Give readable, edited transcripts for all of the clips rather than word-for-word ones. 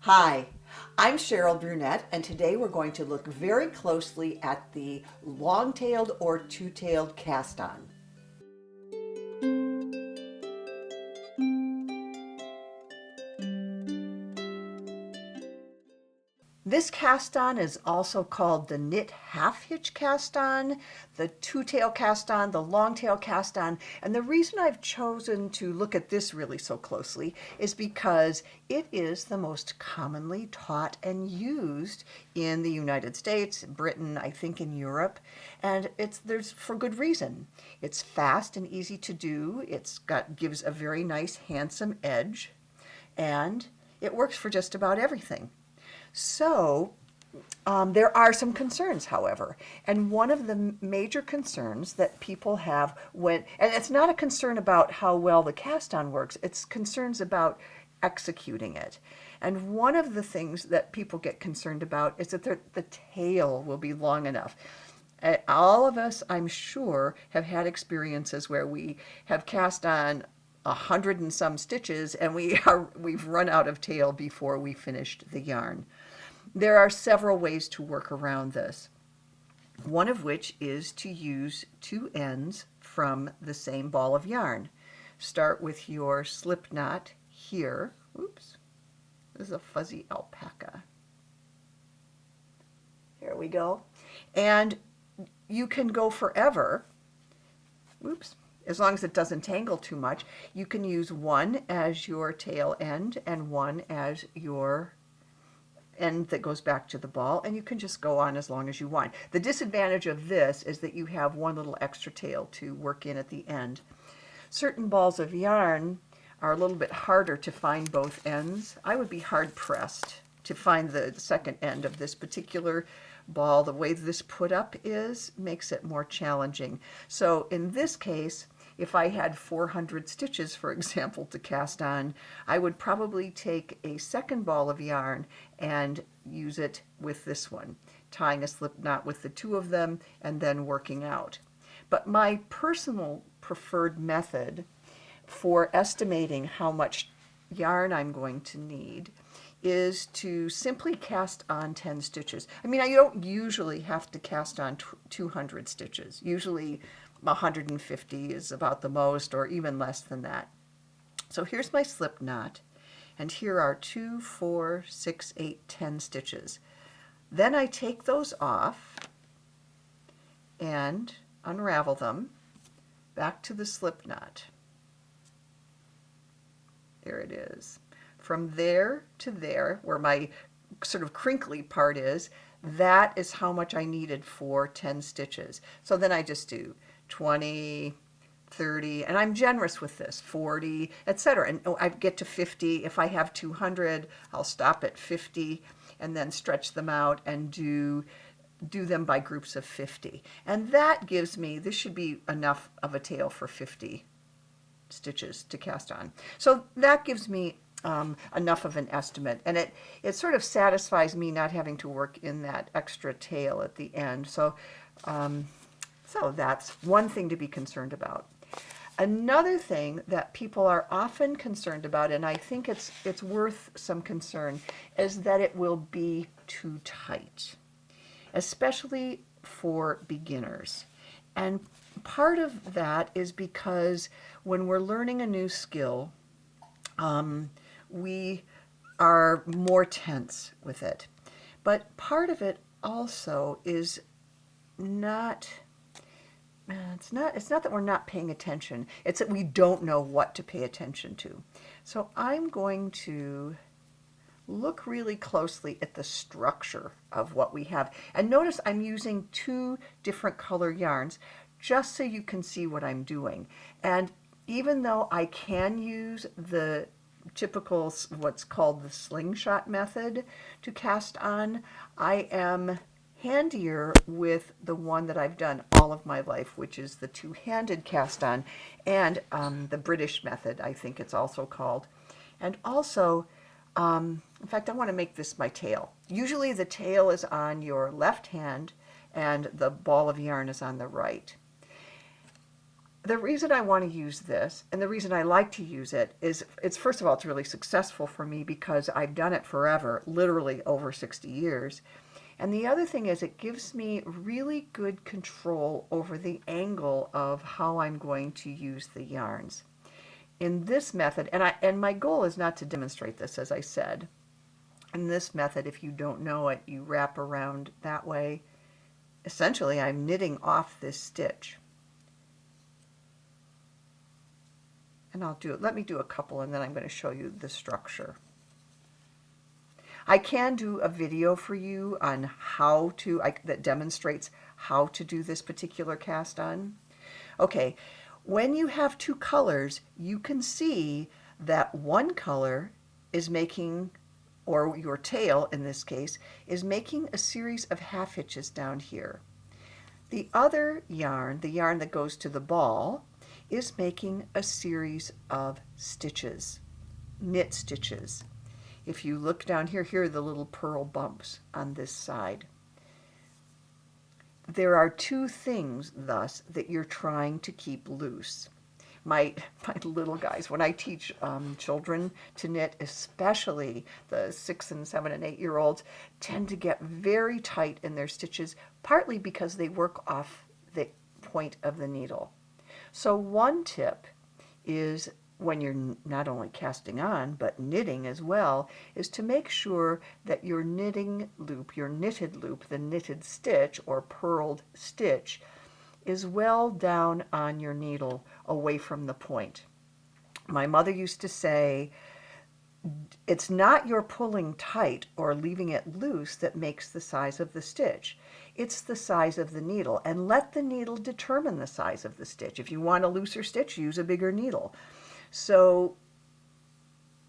Hi, I'm Cheryl Brunette, and today we're going to look very closely at the long-tailed or two-tailed cast-on. This cast-on is also called the knit half-hitch cast-on, the two-tail cast-on, the long-tail cast-on, and the reason I've chosen to look at this really so closely is because it is the most commonly taught and used in the United States, Britain, I think in Europe, and there's for good reason. It's fast and easy to do. Gives a very nice handsome edge, and it works for just about everything. So, there are some concerns, however, and one of the major concerns that people have and it's not a concern about how well the cast on works, it's concerns about executing it. And one of the things that people get concerned about is that the tail will be long enough. All of us, I'm sure, have had experiences where we have cast on 100 and some stitches and we've run out of tail before we finished the yarn. There are several ways to work around this. One of which is to use two ends from the same ball of yarn. Start with your slip knot here. Oops, this is a fuzzy alpaca. There we go. And you can go forever. Oops. As long as it doesn't tangle too much, you can use one as your tail end and one as your end that goes back to the ball, and you can just go on as long as you want. The disadvantage of this is that you have one little extra tail to work in at the end. Certain balls of yarn are a little bit harder to find both ends. I would be hard pressed to find the second end of this particular ball. The way this put up makes it more challenging. So in this case, if I had 400 stitches, for example, to cast on, I would probably take a second ball of yarn and use it with this one, tying a slip knot with the two of them and then working out. But my personal preferred method for estimating how much yarn I'm going to need is to simply cast on 10 stitches. I mean, I don't usually have to cast on 200 stitches. Usually 150 is about the most, or even less than that. So here's my slip knot, and here are 2, 4, 6, 8, 10 stitches. Then I take those off and unravel them back to the slip knot. There it is. From there to there, where my sort of crinkly part is, that is how much I needed for 10 stitches. So then I just do 20, 30, and I'm generous with this, 40, etc. And I get to 50. If I have 200, I'll stop at 50 and then stretch them out and do them by groups of 50. And that gives me, this should be enough of a tail for 50 stitches to cast on. So that gives me enough of an estimate, and it sort of satisfies me not having to work in that extra tail at the end. So that's one thing to be concerned about. Another thing that people are often concerned about, and I think it's worth some concern, is that it will be too tight, especially for beginners. And part of that is because when we're learning a new skill, we are more tense with it. But part of it also is it's not that we're not paying attention. It's that we don't know what to pay attention to. So I'm going to look really closely at the structure of what we have. And notice I'm using two different color yarns just so you can see what I'm doing. And even though I can use the typical, what's called the slingshot method to cast on, I am handier with the one that I've done all of my life, which is the two-handed cast on, and the British method, I think it's also called. And also, in fact, I want to make this my tail. Usually the tail is on your left hand and the ball of yarn is on the right. The reason I want to use this, and the reason I like to use it, is it's first of all, it's really successful for me because I've done it forever, literally over 60 years. And the other thing is it gives me really good control over the angle of how I'm going to use the yarns. In this method, and my goal is not to demonstrate this, as I said. In this method, if you don't know it, you wrap around that way. Essentially, I'm knitting off this stitch. And let me do a couple, and then I'm going to show you the structure. I can do a video for you on that demonstrates how to do this particular cast on. Okay, when you have two colors, you can see that one color is making, or your tail in this case, is making a series of half hitches down here. The other yarn, the yarn that goes to the ball, is making a series of stitches, knit stitches. If you look down here, here are the little purl bumps on this side. There are two things, thus, that you're trying to keep loose. My little guys, when I teach children to knit, especially the 6 and 7 and 8-year-olds, tend to get very tight in their stitches, partly because they work off the point of the needle. So one tip is, when you're not only casting on, but knitting as well, is to make sure that your knitting loop, your knitted loop, the knitted stitch or purled stitch, is well down on your needle away from the point. My mother used to say, it's not your pulling tight or leaving it loose that makes the size of the stitch. It's the size of the needle, and let the needle determine the size of the stitch. If you want a looser stitch, use a bigger needle. So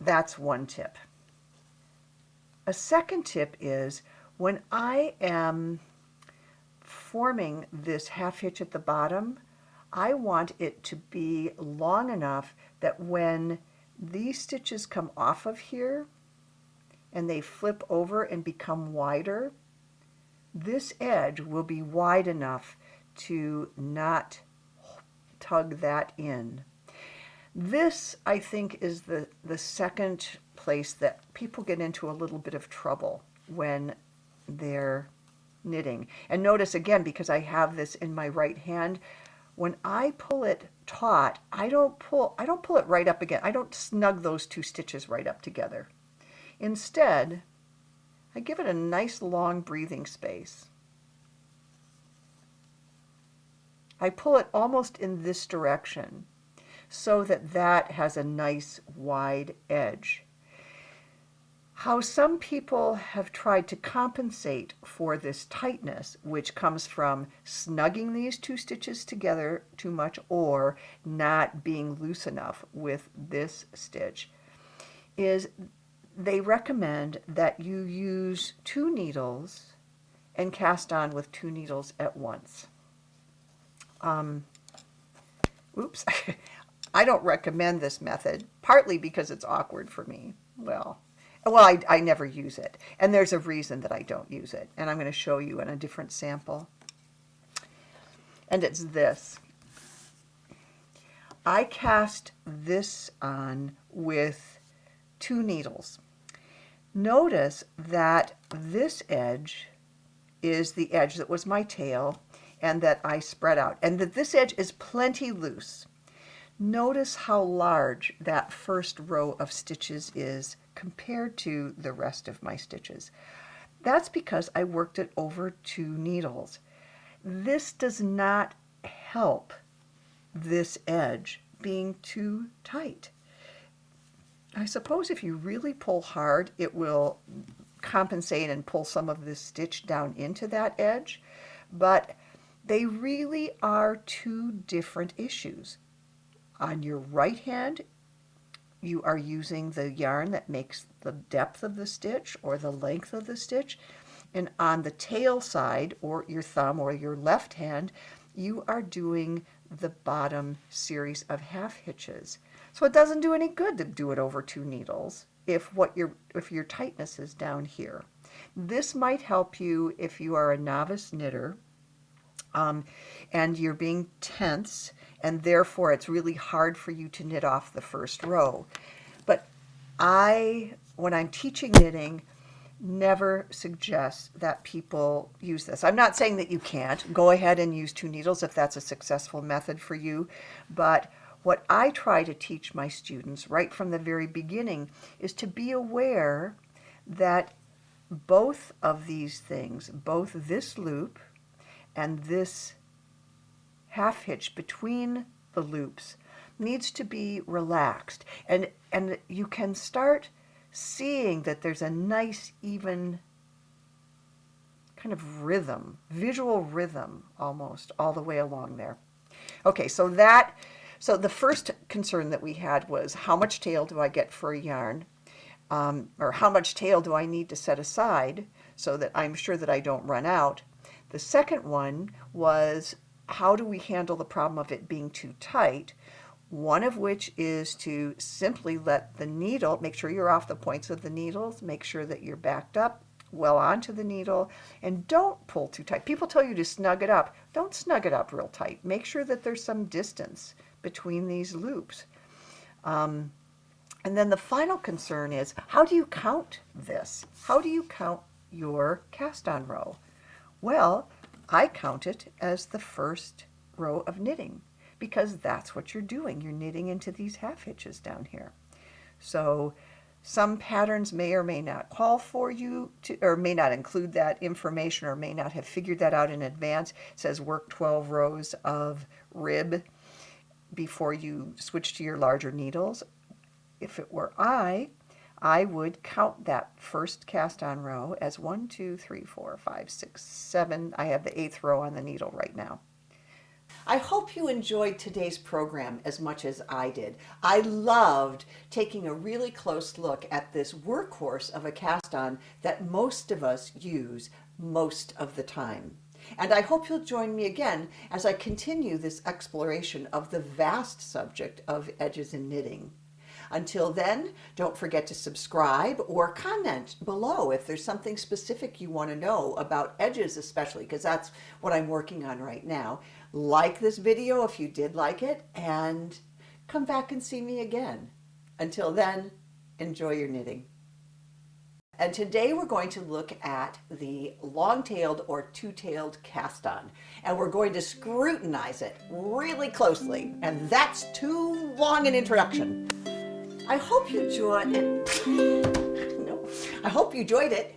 that's one tip. A second tip is, when I am forming this half hitch at the bottom, I want it to be long enough that when these stitches come off of here and they flip over and become wider, this edge will be wide enough to not tug that in. This, I think, is the second place that people get into a little bit of trouble when they're knitting. And notice again, because I have this in my right hand, when I pull it taut, I don't pull it right up again. I don't snug those two stitches right up together. Instead, I give it a nice long breathing space. I pull it almost in this direction so that that has a nice wide edge. How some people have tried to compensate for this tightness, which comes from snugging these two stitches together too much or not being loose enough with this stitch, is they recommend that you use 2 needles and cast on with 2 needles at once. Oops, I don't recommend this method, partly because it's awkward for me. Well, I never use it, and there's a reason that I don't use it, and I'm going to show you in a different sample. And it's this. I cast this on with 2 needles. Notice that this edge is the edge that was my tail and that I spread out, and that this edge is plenty loose. Notice how large that first row of stitches is compared to the rest of my stitches. That's because I worked it over 2 needles. This does not help this edge being too tight. I suppose if you really pull hard, it will compensate and pull some of this stitch down into that edge, but they really are 2 different issues. On your right hand, you are using the yarn that makes the depth of the stitch or the length of the stitch, and on the tail side, or your thumb or your left hand, you are doing the bottom series of half hitches. So it doesn't do any good to do it over 2 needles if your tightness is down here. This might help you if you are a novice knitter and you're being tense and therefore it's really hard for you to knit off the first row. But when I'm teaching knitting, never suggest that people use this. I'm not saying that you can't. Go ahead and use 2 needles if that's a successful method for you. But what I try to teach my students right from the very beginning is to be aware that both of these things, both this loop and this half hitch between the loops, needs to be relaxed. And you can start seeing that there's a nice, even kind of rhythm, visual rhythm almost, all the way along there. Okay, so the first concern that we had was, how much tail do I get for a yarn? Or how much tail do I need to set aside so that I'm sure that I don't run out? The second one was, how do we handle the problem of it being too tight? One of which is to simply let the needle, make sure you're off the points of the needles, make sure that you're backed up well onto the needle, and don't pull too tight. People tell you to snug it up. Don't snug it up real tight. Make sure that there's some distance between these loops. And then the final concern is, how do you count this? How do you count your cast-on row? Well, I count it as the first row of knitting, because that's what you're doing. You're knitting into these half hitches down here. So some patterns may or may not call for you to, or may not include that information, or may not have figured that out in advance. It says work 12 rows of rib before you switch to your larger needles. If it were I would count that first cast on row as 1, 2, 3, 4, 5, 6, 7. I have the 8th row on the needle right now. I hope you enjoyed today's program as much as I did. I loved taking a really close look at this workhorse of a cast-on that most of us use most of the time. And I hope you'll join me again as I continue this exploration of the vast subject of edges in knitting. Until then, don't forget to subscribe or comment below if there's something specific you want to know about edges, especially, because that's what I'm working on right now. Like this video if you did like it, and come back and see me again. Until then, enjoy your knitting. And today we're going to look at the long-tailed or two-tailed cast-on, and we're going to scrutinize it really closely, and that's too long an introduction. I hope you enjoyed it. No, I hope you enjoyed it.